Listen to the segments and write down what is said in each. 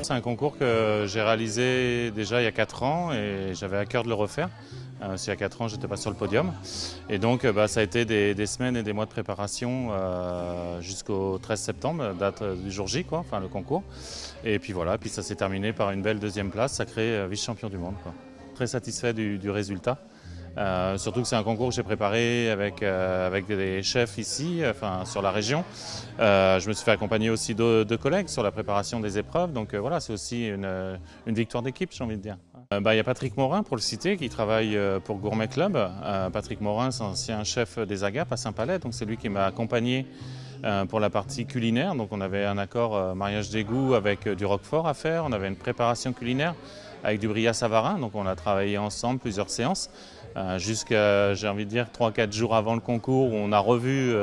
c'est un concours que j'ai réalisé déjà il y a 4 ans et j'avais à cœur de le refaire. Il y a 4 ans, je n'étais pas sur le podium. Et donc, ça a été des semaines et des mois de préparation jusqu'au 13 septembre, date du jour J, quoi, enfin le concours. Et puis voilà, puis ça s'est terminé par une belle deuxième place, sacré vice-champion du monde, quoi. Très satisfait du résultat. Surtout que c'est un concours que j'ai préparé avec des chefs ici, enfin sur la région. Je me suis fait accompagner aussi de collègues sur la préparation des épreuves. Donc voilà, c'est aussi une victoire d'équipe, j'ai envie de dire. Il y a Patrick Morin, pour le citer, qui travaille pour Gourmet Club. Patrick Morin, c'est ancien chef des Agapes à Saint-Palais, donc c'est lui qui m'a accompagné pour la partie culinaire. Donc on avait un accord mariage des goûts avec du roquefort à faire, on avait une préparation culinaire avec du brillat savarin, donc on a travaillé ensemble plusieurs séances jusqu'à, j'ai envie de dire, 3-4 jours avant le concours où on a revu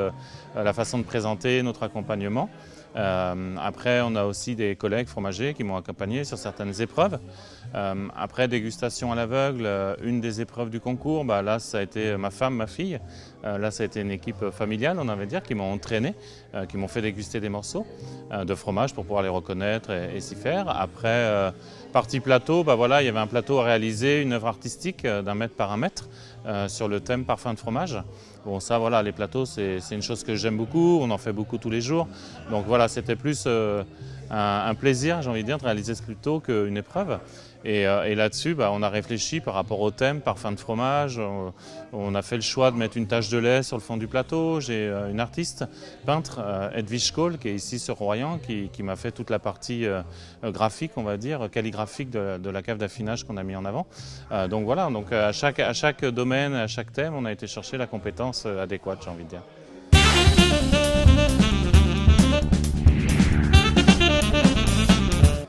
la façon de présenter notre accompagnement. Après, on a aussi des collègues fromagers qui m'ont accompagné sur certaines épreuves. Après dégustation à l'aveugle, une des épreuves du concours, là ça a été ma femme, ma fille. Là ça a été une équipe familiale, on va dire, qui m'ont entraîné, qui m'ont fait déguster des morceaux de fromage pour pouvoir les reconnaître et s'y faire. Après, partie plateau, voilà, il y avait un plateau à réaliser, une œuvre artistique d'1 mètre par 1 mètre sur le thème parfum de fromage. Bon, ça, voilà, les plateaux, c'est une chose que j'aime beaucoup, on en fait beaucoup tous les jours. Donc voilà, c'était plus un plaisir, j'ai envie de dire, de réaliser ce plateau qu'une épreuve. Et là-dessus, on a réfléchi par rapport au thème parfum de fromage. On a fait le choix de mettre une tache de lait sur le fond du plateau. J'ai une artiste, peintre, Edwige Kohl, qui est ici sur Royan, qui m'a fait toute la partie graphique, on va dire, calligraphique de la cave d'affinage qu'on a mis en avant. Donc voilà, donc à chaque domaine, à chaque thème, on a été chercher la compétence adéquate, j'ai envie de dire.